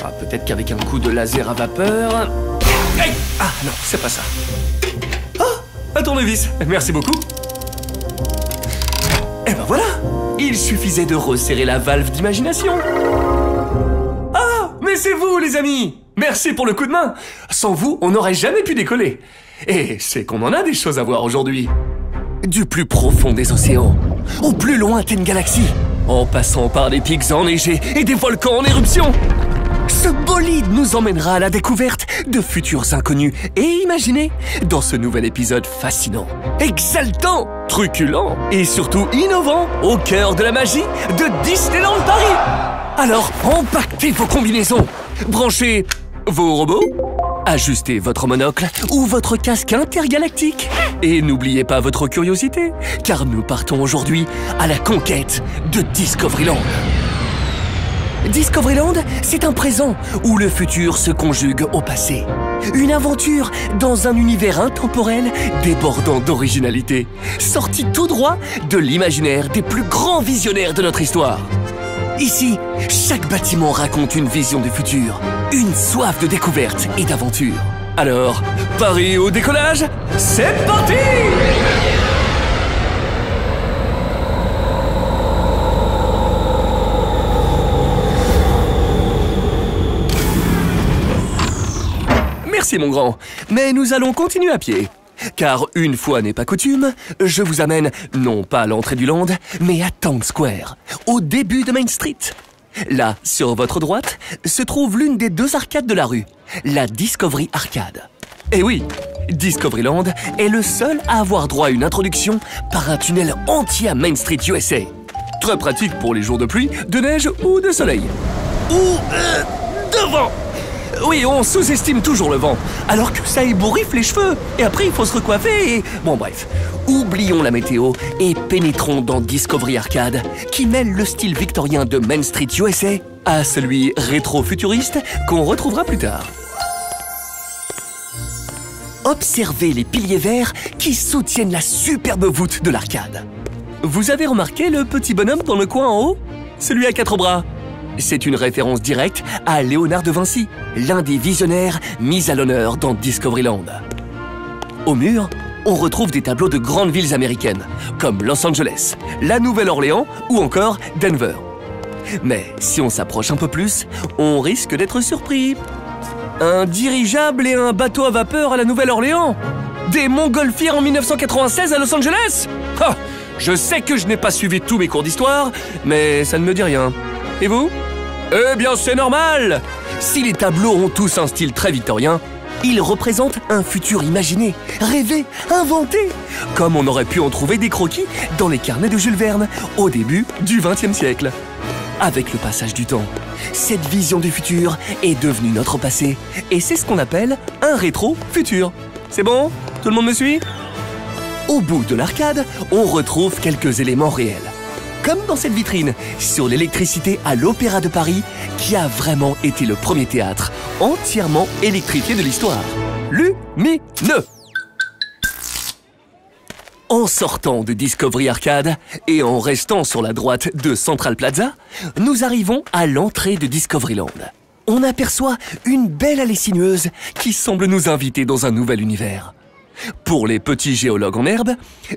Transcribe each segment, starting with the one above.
Ah, peut-être qu'avec un coup de laser à vapeur... Hey, ah non, c'est pas ça. Oh, un tournevis, merci beaucoup. Et ben voilà, il suffisait de resserrer la valve d'imagination. Ah, mais c'est vous les amis. Merci pour le coup de main. Sans vous, on n'aurait jamais pu décoller. Et c'est qu'on en a des choses à voir aujourd'hui. Du plus profond des océans, aux plus lointaines galaxies, en passant par des pics enneigés et des volcans en éruption. Ce bolide nous emmènera à la découverte de futurs inconnus et imaginés dans ce nouvel épisode fascinant, exaltant, truculent et surtout innovant au cœur de la magie de Disneyland Paris. Alors, empaquetez vos combinaisons, branchez vos robots, ajustez votre monocle ou votre casque intergalactique et n'oubliez pas votre curiosité, car nous partons aujourd'hui à la conquête de Discoveryland. Discoveryland, c'est un présent où le futur se conjugue au passé. Une aventure dans un univers intemporel débordant d'originalité, sorti tout droit de l'imaginaire des plus grands visionnaires de notre histoire. Ici, chaque bâtiment raconte une vision du futur, une soif de découverte et d'aventure. Alors, Paris au décollage, c'est parti! Merci mon grand, mais nous allons continuer à pied. Car une fois n'est pas coutume, je vous amène non pas à l'entrée du land, mais à Town Square, au début de Main Street. Là, sur votre droite, se trouve l'une des deux arcades de la rue, la Discovery Arcade. Et oui, Discoveryland est le seul à avoir droit à une introduction par un tunnel entier à Main Street, USA. Très pratique pour les jours de pluie, de neige ou de soleil. Ou de vent. Oui, on sous-estime toujours le vent, alors que ça ébouriffe les cheveux. Et après, il faut se recoiffer et... Bon, bref. Oublions la météo et pénétrons dans Discovery Arcade, qui mêle le style victorien de Main Street, USA, à celui rétro-futuriste qu'on retrouvera plus tard. Observez les piliers verts qui soutiennent la superbe voûte de l'arcade. Vous avez remarqué le petit bonhomme dans le coin en haut? Celui à 4 bras. C'est une référence directe à Léonard de Vinci, l'un des visionnaires mis à l'honneur dans Discoveryland. Au mur, on retrouve des tableaux de grandes villes américaines, comme Los Angeles, la Nouvelle-Orléans ou encore Denver. Mais si on s'approche un peu plus, on risque d'être surpris. Un dirigeable et un bateau à vapeur à la Nouvelle-Orléans? Des montgolfières en 1996 à Los Angeles? Ah, je sais que je n'ai pas suivi tous mes cours d'histoire, mais ça ne me dit rien. Et vous? Eh bien, c'est normal! Si les tableaux ont tous un style très victorien, ils représentent un futur imaginé, rêvé, inventé, comme on aurait pu en trouver des croquis dans les carnets de Jules Verne au début du XXe siècle. Avec le passage du temps, cette vision du futur est devenue notre passé, et c'est ce qu'on appelle un rétro-futur. C'est bon? Tout le monde me suit? Au bout de l'arcade, on retrouve quelques éléments réels. Comme dans cette vitrine, sur l'électricité à l'Opéra de Paris, qui a vraiment été le premier théâtre entièrement électrifié de l'histoire. Lumineux! En sortant de Discovery Arcade et en restant sur la droite de Central Plaza, nous arrivons à l'entrée de Discoveryland. On aperçoit une belle allée sinueuse qui semble nous inviter dans un nouvel univers. Pour les petits géologues en herbe,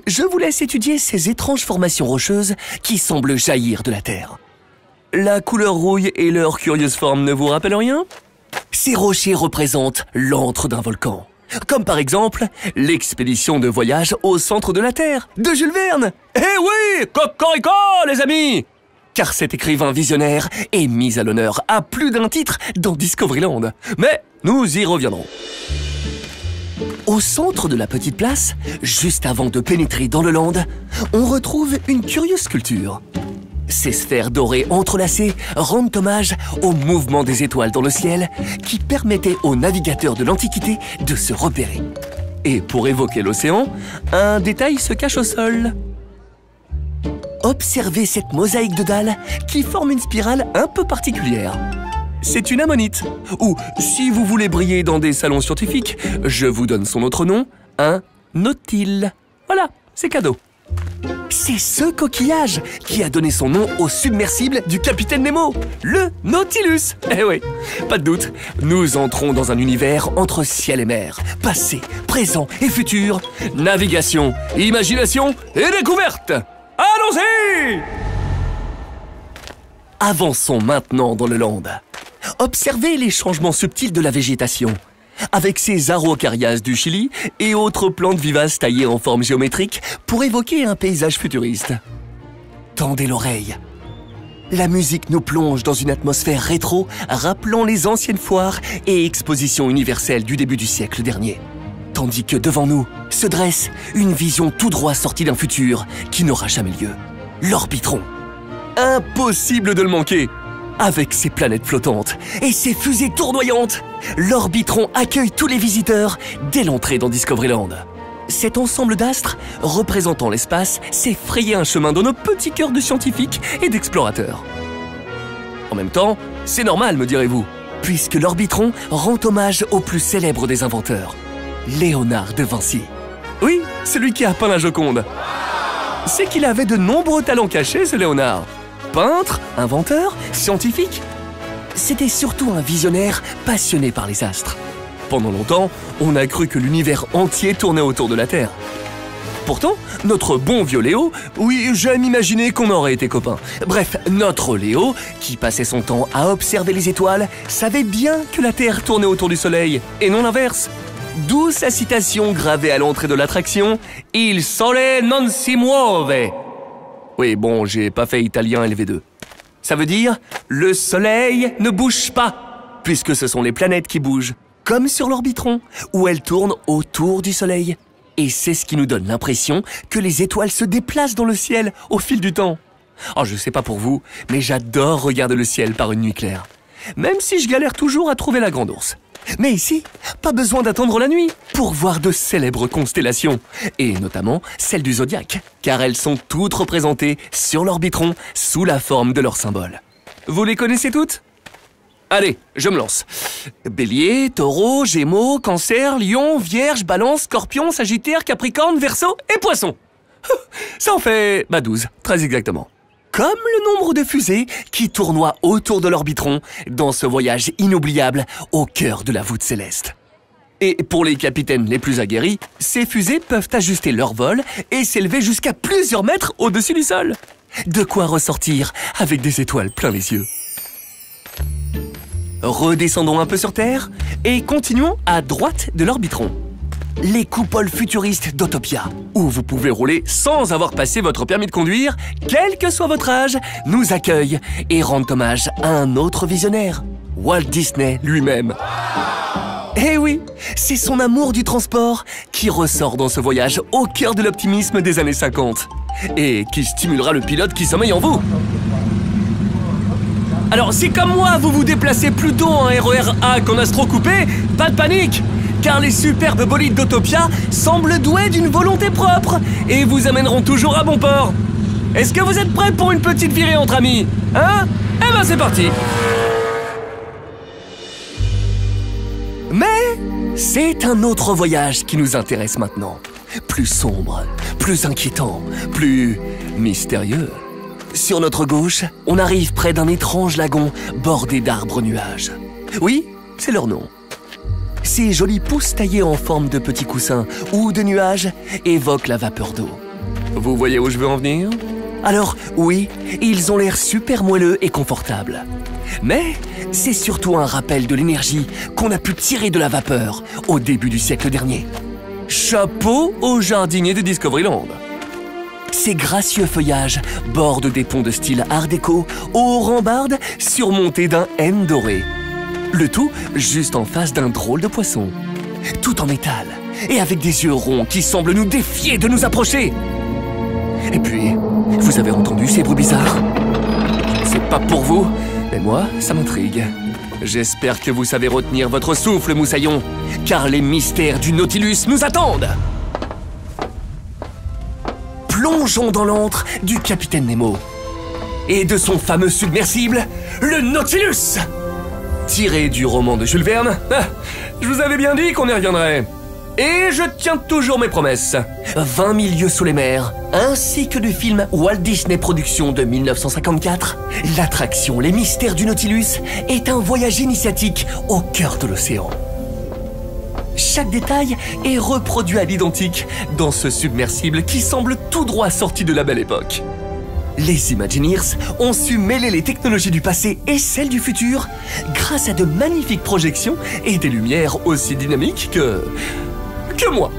je vous laisse étudier ces étranges formations rocheuses qui semblent jaillir de la Terre. La couleur rouille et leur curieuse forme ne vous rappellent rien? Ces rochers représentent l'antre d'un volcan. Comme par exemple, l'expédition de voyage au centre de la Terre, de Jules Verne. Eh oui, cocorico les amis! Car cet écrivain visionnaire est mis à l'honneur à plus d'un titre dans Discoveryland. Mais nous y reviendrons. Au centre de la petite place, juste avant de pénétrer dans le land, on retrouve une curieuse sculpture. Ces sphères dorées entrelacées rendent hommage au mouvement des étoiles dans le ciel qui permettait aux navigateurs de l'Antiquité de se repérer. Et pour évoquer l'océan, un détail se cache au sol. Observez cette mosaïque de dalles qui forme une spirale un peu particulière. C'est une ammonite, ou si vous voulez briller dans des salons scientifiques, je vous donne son autre nom, un nautile. Voilà, c'est cadeau. C'est ce coquillage qui a donné son nom au submersible du capitaine Nemo, le Nautilus. Eh oui, pas de doute, nous entrons dans un univers entre ciel et mer, passé, présent et futur, navigation, imagination et découverte. Allons-y! Avançons maintenant dans le land. Observez les changements subtils de la végétation, avec ces araucarias du Chili et autres plantes vivaces taillées en forme géométrique pour évoquer un paysage futuriste. Tendez l'oreille. La musique nous plonge dans une atmosphère rétro, rappelant les anciennes foires et expositions universelles du début du siècle dernier. Tandis que devant nous se dresse une vision tout droit sortie d'un futur qui n'aura jamais lieu. L'Orbitron. Impossible de le manquer! Avec ses planètes flottantes et ses fusées tournoyantes, l'Orbitron accueille tous les visiteurs dès l'entrée dans Discoveryland. Cet ensemble d'astres, représentant l'espace, s'est frayé un chemin dans nos petits cœurs de scientifiques et d'explorateurs. En même temps, c'est normal, me direz-vous, puisque l'Orbitron rend hommage au plus célèbre des inventeurs, Léonard de Vinci. Oui, celui qui a peint la Joconde. C'est qu'il avait de nombreux talents cachés, ce Léonard. Peintre, inventeur, scientifique. C'était surtout un visionnaire passionné par les astres. Pendant longtemps, on a cru que l'univers entier tournait autour de la Terre. Pourtant, notre bon vieux Léo, oui, j'aime imaginer qu'on aurait été copains. Bref, notre Léo, qui passait son temps à observer les étoiles, savait bien que la Terre tournait autour du Soleil, et non l'inverse. D'où sa citation gravée à l'entrée de l'attraction « Il sole non si muove ». Oui, bon, j'ai pas fait italien LV2. Ça veut dire « Le soleil ne bouge pas », puisque ce sont les planètes qui bougent, comme sur l'Orbitron, où elles tournent autour du soleil. Et c'est ce qui nous donne l'impression que les étoiles se déplacent dans le ciel au fil du temps. Oh, je sais pas pour vous, mais j'adore regarder le ciel par une nuit claire. Même si je galère toujours à trouver la grande ours. Mais ici, pas besoin d'attendre la nuit pour voir de célèbres constellations, et notamment celles du zodiaque, car elles sont toutes représentées sur l'Orbitron sous la forme de leurs symboles. Vous les connaissez toutes ? Allez, je me lance. Bélier, Taureau, Gémeaux, Cancer, Lion, Vierge, Balance, Scorpion, Sagittaire, Capricorne, Verseau et Poisson. Ça en fait 12, très exactement. Comme le nombre de fusées qui tournoient autour de l'Orbitron dans ce voyage inoubliable au cœur de la voûte céleste. Et pour les capitaines les plus aguerris, ces fusées peuvent ajuster leur vol et s'élever jusqu'à plusieurs mètres au-dessus du sol. De quoi ressortir avec des étoiles plein les yeux. Redescendons un peu sur Terre et continuons à droite de l'Orbitron. Les coupoles futuristes d'Autopia, où vous pouvez rouler sans avoir passé votre permis de conduire, quel que soit votre âge, nous accueillent et rendent hommage à un autre visionnaire, Walt Disney lui-même. Eh oui, c'est son amour du transport qui ressort dans ce voyage au cœur de l'optimisme des années 50 et qui stimulera le pilote qui sommeille en vous. Alors, si comme moi, vous vous déplacez plutôt en RER A qu'en Astro Coupé, pas de panique, car les superbes bolides d'Autopia semblent doués d'une volonté propre et vous amèneront toujours à bon port. Est-ce que vous êtes prêts pour une petite virée entre amis? Hein? Eh ben c'est parti! Mais c'est un autre voyage qui nous intéresse maintenant. Plus sombre, plus inquiétant, plus mystérieux. Sur notre gauche, on arrive près d'un étrange lagon bordé d'arbres nuages. Oui, c'est leur nom. Ces jolies pousses taillées en forme de petits coussins ou de nuages évoquent la vapeur d'eau. Vous voyez où je veux en venir? Alors, oui, ils ont l'air super moelleux et confortables. Mais c'est surtout un rappel de l'énergie qu'on a pu tirer de la vapeur au début du siècle dernier. Chapeau aux jardiniers de Discoveryland. Ces gracieux feuillages bordent des ponts de style art déco aux rambardes surmontés d'un N doré. Le tout juste en face d'un drôle de poisson. Tout en métal et avec des yeux ronds qui semblent nous défier de nous approcher. Et puis, vous avez entendu ces bruits bizarres? C'est pas pour vous, mais moi, ça m'intrigue. J'espère que vous savez retenir votre souffle, moussaillon, car les mystères du Nautilus nous attendent. Plongeons dans l'antre du capitaine Nemo et de son fameux submersible, le Nautilus. Tiré du roman de Jules Verne, je vous avais bien dit qu'on y reviendrait. Et je tiens toujours mes promesses. 20 000 lieues sous les mers, ainsi que du film Walt Disney Productions de 1954, l'attraction Les Mystères du Nautilus est un voyage initiatique au cœur de l'océan. Chaque détail est reproduit à l'identique dans ce submersible qui semble tout droit sorti de la belle époque. Les Imagineers ont su mêler les technologies du passé et celles du futur grâce à de magnifiques projections et des lumières aussi dynamiques que moi.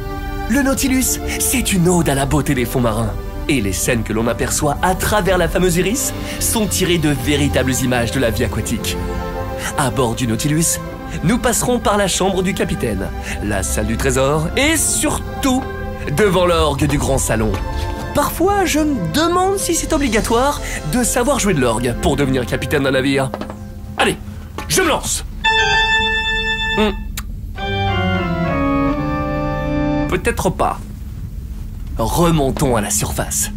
Le Nautilus, c'est une ode à la beauté des fonds marins. Et les scènes que l'on aperçoit à travers la fameuse iris sont tirées de véritables images de la vie aquatique. À bord du Nautilus, nous passerons par la chambre du capitaine, la salle du trésor et surtout devant l'orgue du grand salon. Parfois, je me demande si c'est obligatoire de savoir jouer de l'orgue pour devenir capitaine d'un navire. Allez, je me lance. Peut-être pas. Remontons à la surface.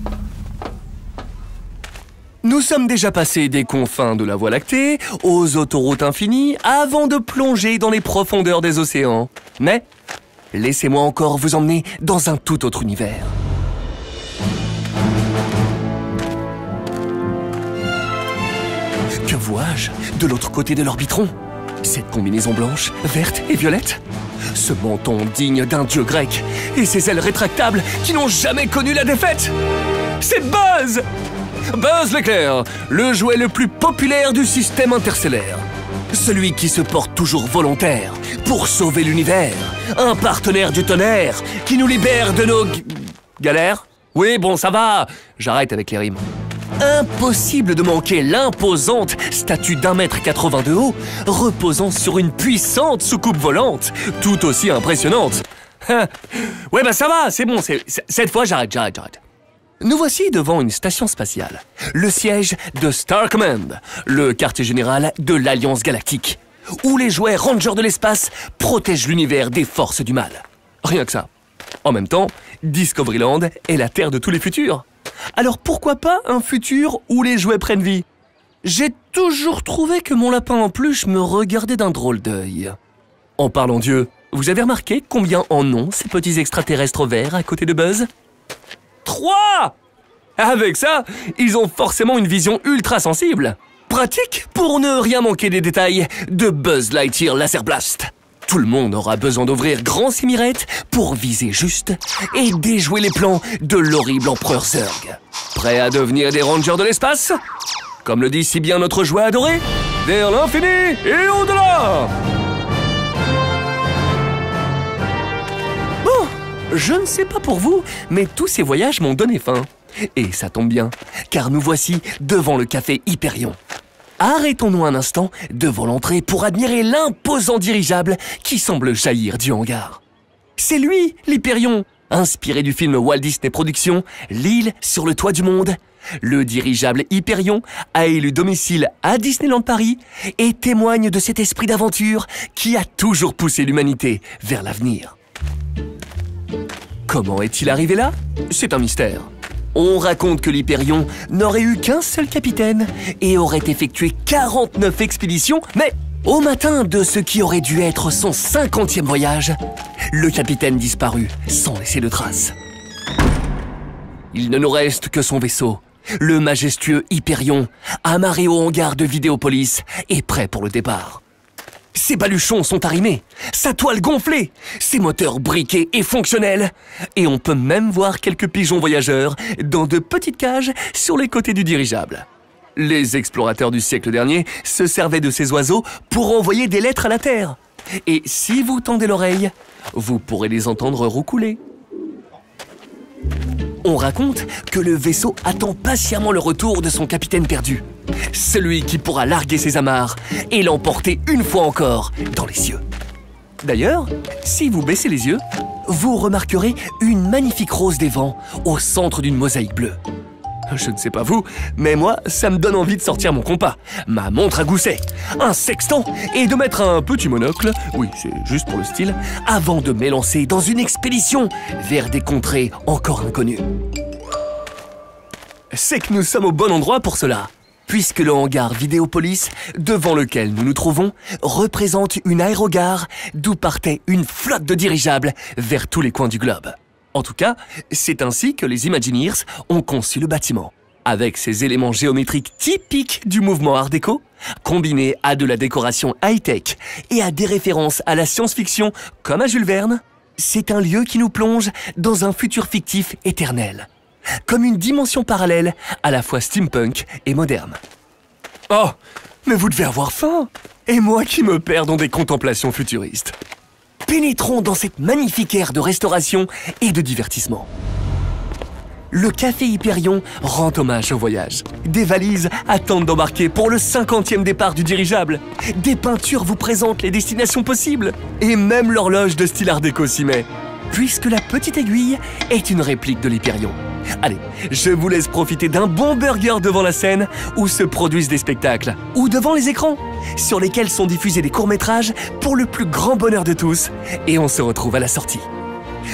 Nous sommes déjà passés des confins de la Voie lactée aux autoroutes infinies avant de plonger dans les profondeurs des océans. Mais laissez-moi encore vous emmener dans un tout autre univers. Que vois-je de l'autre côté de l'orbitron? Cette combinaison blanche, verte et violette? Ce menton digne d'un dieu grec et ces ailes rétractables qui n'ont jamais connu la défaite? C'est Buzz! Buzz l'éclair, le jouet le plus populaire du système interstellaire. Celui qui se porte toujours volontaire pour sauver l'univers. Un partenaire du tonnerre qui nous libère de nos... galères? Oui, bon, ça va, j'arrête avec les rimes. Impossible de manquer l'imposante statue d'1,80 m de haut, reposant sur une puissante soucoupe volante, tout aussi impressionnante. Ouais, bah ça va, c'est bon, cette fois j'arrête. Nous voici devant une station spatiale, le siège de Star Command, le quartier général de l'Alliance Galactique, où les jouets Rangers de l'espace protègent l'univers des forces du mal. Rien que ça. En même temps, Discoveryland est la terre de tous les futurs. Alors pourquoi pas un futur où les jouets prennent vie? J'ai toujours trouvé que mon lapin en peluche me regardait d'un drôle d'œil. En parlant d'yeux, vous avez remarqué combien en ont ces petits extraterrestres verts à côté de Buzz? 3! Avec ça, ils ont forcément une vision ultra sensible. Pratique pour ne rien manquer des détails de Buzz Lightyear Laser Blast. Tout le monde aura besoin d'ouvrir grand ses mirettes pour viser juste et déjouer les plans de l'horrible empereur Zurg. Prêt à devenir des Rangers de l'espace? Comme le dit si bien notre jouet adoré, vers l'infini et au-delà! Bon, je ne sais pas pour vous, mais tous ces voyages m'ont donné faim. Et ça tombe bien, car nous voici devant le café Hyperion. Arrêtons-nous un instant devant l'entrée pour admirer l'imposant dirigeable qui semble jaillir du hangar. C'est lui, l'Hyperion, inspiré du film Walt Disney Productions, L'île sur le toit du monde. Le dirigeable Hyperion a élu domicile à Disneyland Paris et témoigne de cet esprit d'aventure qui a toujours poussé l'humanité vers l'avenir. Comment est-il arrivé là? C'est un mystère. On raconte que l'Hyperion n'aurait eu qu'un seul capitaine et aurait effectué 49 expéditions, mais au matin de ce qui aurait dû être son 50e voyage, le capitaine disparut sans laisser de traces. Il ne nous reste que son vaisseau, le majestueux Hyperion, amarré au hangar de Vidéopolis et prêt pour le départ. Ses baluchons sont arrimés, sa toile gonflée, ses moteurs briqués et fonctionnels. Et on peut même voir quelques pigeons voyageurs dans de petites cages sur les côtés du dirigeable. Les explorateurs du siècle dernier se servaient de ces oiseaux pour envoyer des lettres à la Terre. Et si vous tendez l'oreille, vous pourrez les entendre roucouler. On raconte que le vaisseau attend patiemment le retour de son capitaine perdu. Celui qui pourra larguer ses amarres et l'emporter une fois encore dans les cieux. D'ailleurs, si vous baissez les yeux, vous remarquerez une magnifique rose des vents au centre d'une mosaïque bleue. Je ne sais pas vous, mais moi, ça me donne envie de sortir mon compas, ma montre à gousset, un sextant et de mettre un petit monocle, oui, c'est juste pour le style, avant de m'élancer dans une expédition vers des contrées encore inconnues. C'est que nous sommes au bon endroit pour cela. puisque le hangar Vidéopolis, devant lequel nous nous trouvons, représente une aérogare d'où partait une flotte de dirigeables vers tous les coins du globe. En tout cas, c'est ainsi que les Imagineers ont conçu le bâtiment. Avec ses éléments géométriques typiques du mouvement Art déco, combinés à de la décoration high-tech et à des références à la science-fiction comme à Jules Verne, c'est un lieu qui nous plonge dans un futur fictif éternel, comme une dimension parallèle à la fois steampunk et moderne. Oh, mais vous devez avoir faim! Et moi qui me perds dans des contemplations futuristes. Pénétrons dans cette magnifique ère de restauration et de divertissement. Le Café Hyperion rend hommage au voyage. Des valises attendent d'embarquer pour le 50e départ du dirigeable. Des peintures vous présentent les destinations possibles. Et même l'horloge de style Art déco s'y met, puisque la petite aiguille est une réplique de l'Hyperion. Allez, je vous laisse profiter d'un bon burger devant la scène où se produisent des spectacles, ou devant les écrans, sur lesquels sont diffusés des courts-métrages pour le plus grand bonheur de tous. Et on se retrouve à la sortie.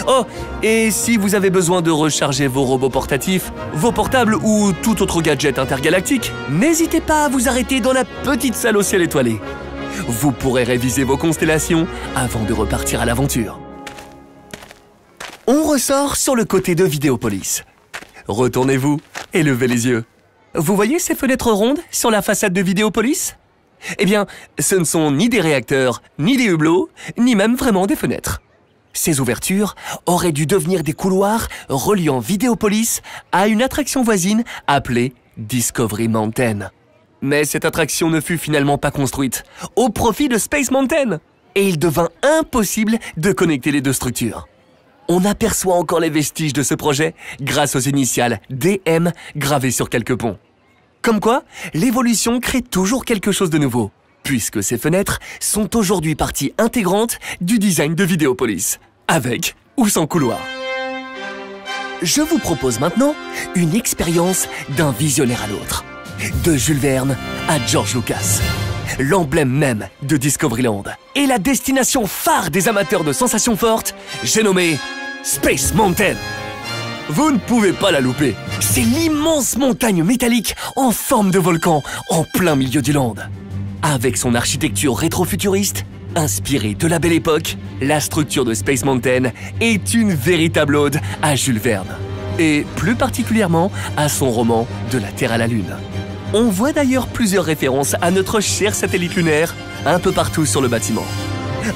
Oh, et si vous avez besoin de recharger vos robots portatifs, vos portables ou tout autre gadget intergalactique, n'hésitez pas à vous arrêter dans la petite salle au ciel étoilé. Vous pourrez réviser vos constellations avant de repartir à l'aventure. On ressort sur le côté de Vidéopolis. Retournez-vous et levez les yeux. Vous voyez ces fenêtres rondes sur la façade de Vidéopolis? Eh bien, ce ne sont ni des réacteurs, ni des hublots, ni même vraiment des fenêtres. Ces ouvertures auraient dû devenir des couloirs reliant Vidéopolis à une attraction voisine appelée Discovery Mountain. Mais cette attraction ne fut finalement pas construite, au profit de Space Mountain, et il devint impossible de connecter les deux structures. On aperçoit encore les vestiges de ce projet grâce aux initiales DM gravées sur quelques ponts. Comme quoi, l'évolution crée toujours quelque chose de nouveau, puisque ces fenêtres sont aujourd'hui partie intégrante du design de Vidéopolis, avec ou sans couloir. Je vous propose maintenant une expérience d'un visionnaire à l'autre, de Jules Verne à George Lucas, l'emblème même de Discoveryland et la destination phare des amateurs de sensations fortes, j'ai nommé Space Mountain. Vous ne pouvez pas la louper. C'est l'immense montagne métallique en forme de volcan en plein milieu du land. Avec son architecture rétro-futuriste, inspirée de la Belle Époque, la structure de Space Mountain est une véritable ode à Jules Verne. Et plus particulièrement à son roman De la Terre à la Lune. On voit d'ailleurs plusieurs références à notre cher satellite lunaire un peu partout sur le bâtiment.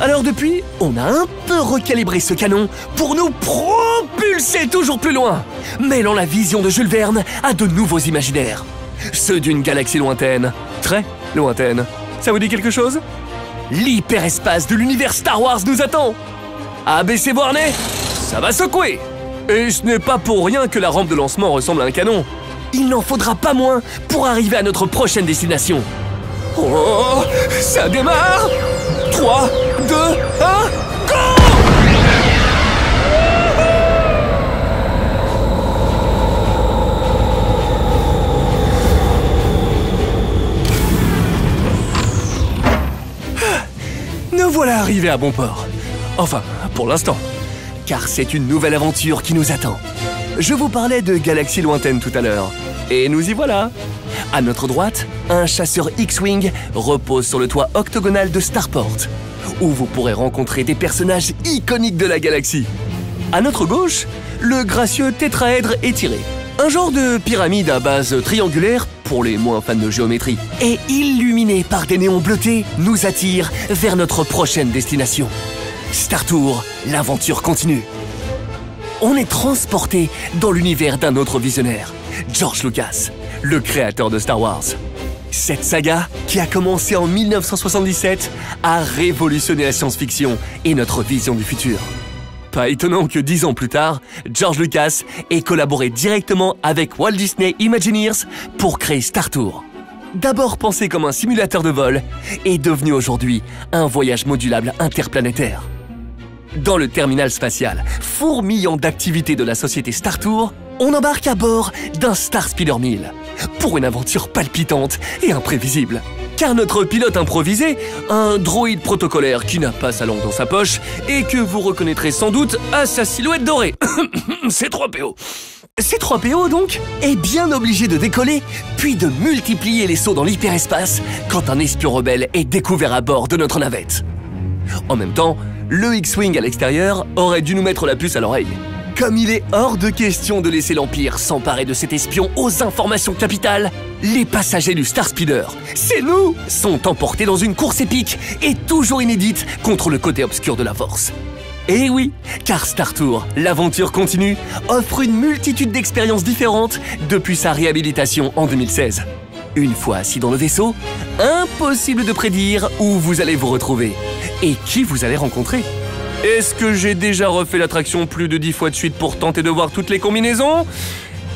Alors depuis, on a un peu recalibré ce canon pour nous propulser toujours plus loin, mêlant la vision de Jules Verne à de nouveaux imaginaires. Ceux d'une galaxie lointaine, très lointaine. Ça vous dit quelque chose? L'hyperespace de l'univers Star Wars nous attend. Abaissez vos harnais, ça va secouer. Et ce n'est pas pour rien que la rampe de lancement ressemble à un canon. Il n'en faudra pas moins pour arriver à notre prochaine destination. Oh, ça démarre! 3, 2, 1, go! Nous voilà arrivés à bon port. Enfin, pour l'instant. Car c'est une nouvelle aventure qui nous attend. Je vous parlais de galaxies lointaines tout à l'heure. Et nous y voilà. À notre droite, un chasseur X-Wing repose sur le toit octogonal de Starport, où vous pourrez rencontrer des personnages iconiques de la galaxie. À notre gauche, le gracieux tétraèdre étiré, un genre de pyramide à base triangulaire pour les moins fans de géométrie, et illuminé par des néons bleutés, nous attire vers notre prochaine destination. Star Tour, l'aventure continue. On est transporté dans l'univers d'un autre visionnaire, George Lucas, le créateur de Star Wars. Cette saga, qui a commencé en 1977, a révolutionné la science-fiction et notre vision du futur. Pas étonnant que 10 ans plus tard, George Lucas ait collaboré directement avec Walt Disney Imagineers pour créer Star Tour. D'abord pensé comme un simulateur de vol, est devenu aujourd'hui un voyage modulable interplanétaire. Dans le terminal spatial, fourmillant d'activités de la société Star Tour, on embarque à bord d'un Star Speeder 1000 pour une aventure palpitante et imprévisible. Car notre pilote improvisé, un droïde protocolaire qui n'a pas sa langue dans sa poche et que vous reconnaîtrez sans doute à sa silhouette dorée. C'est 3PO. C3PO donc est bien obligé de décoller, puis de multiplier les sauts dans l'hyperespace quand un espion rebelle est découvert à bord de notre navette. En même temps, le X-Wing à l'extérieur aurait dû nous mettre la puce à l'oreille. Comme il est hors de question de laisser l'Empire s'emparer de cet espion aux informations capitales, les passagers du Star Speeder, c'est nous, sont emportés dans une course épique et toujours inédite contre le côté obscur de la Force. Et oui, car Star Tour, l'aventure continue, offre une multitude d'expériences différentes depuis sa réhabilitation en 2016. Une fois assis dans le vaisseau, impossible de prédire où vous allez vous retrouver et qui vous allez rencontrer. Est-ce que j'ai déjà refait l'attraction plus de 10 fois de suite pour tenter de voir toutes les combinaisons?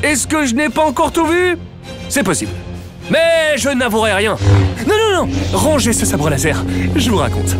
Est-ce que je n'ai pas encore tout vu? C'est possible. Mais je n'avouerai rien. Non, non, non, rangez ce sabre laser, je vous raconte.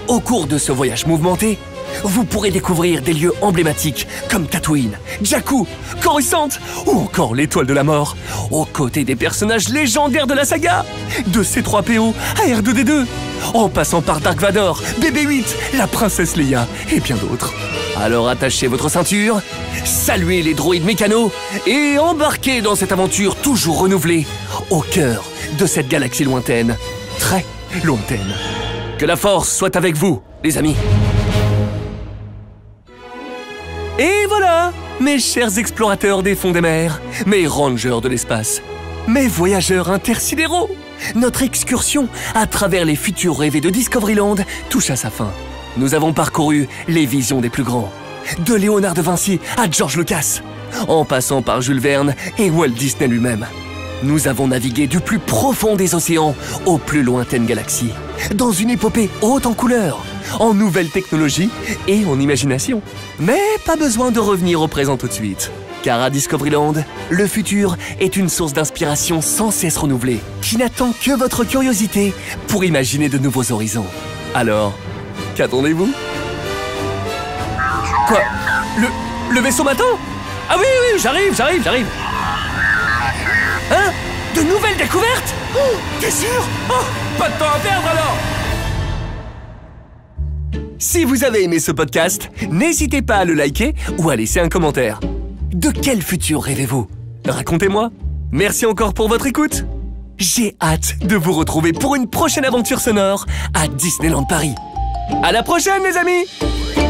Au cours de ce voyage mouvementé, vous pourrez découvrir des lieux emblématiques comme Tatooine, Jakku, Coruscant ou encore l'Étoile de la Mort, aux côtés des personnages légendaires de la saga, de C3PO à R2D2, en passant par Dark Vador, BB-8, la princesse Leia et bien d'autres. Alors attachez votre ceinture, saluez les droïdes mécanos et embarquez dans cette aventure toujours renouvelée, au cœur de cette galaxie lointaine, très lointaine. Que la force soit avec vous, les amis. Et voilà, mes chers explorateurs des fonds des mers, mes rangers de l'espace, mes voyageurs intersidéraux, notre excursion à travers les futurs rêvés de Discoveryland touche à sa fin. Nous avons parcouru les visions des plus grands, de Léonard de Vinci à George Lucas, en passant par Jules Verne et Walt Disney lui-même. Nous avons navigué du plus profond des océans aux plus lointaines galaxies, dans une épopée haute en couleurs, en nouvelles technologies et en imagination. Mais pas besoin de revenir au présent tout de suite, car à Discoveryland, le futur est une source d'inspiration sans cesse renouvelée, qui n'attend que votre curiosité pour imaginer de nouveaux horizons. Alors, qu'attendez-vous? Quoi? Le vaisseau m'attend? Ah oui, oui, j'arrive. Hein? De nouvelles découvertes? Oh, t'es sûr? Oh, pas de temps à perdre alors! Si vous avez aimé ce podcast, n'hésitez pas à le liker ou à laisser un commentaire. De quel futur rêvez-vous? Racontez-moi. Merci encore pour votre écoute. J'ai hâte de vous retrouver pour une prochaine aventure sonore à Disneyland Paris. À la prochaine, les amis!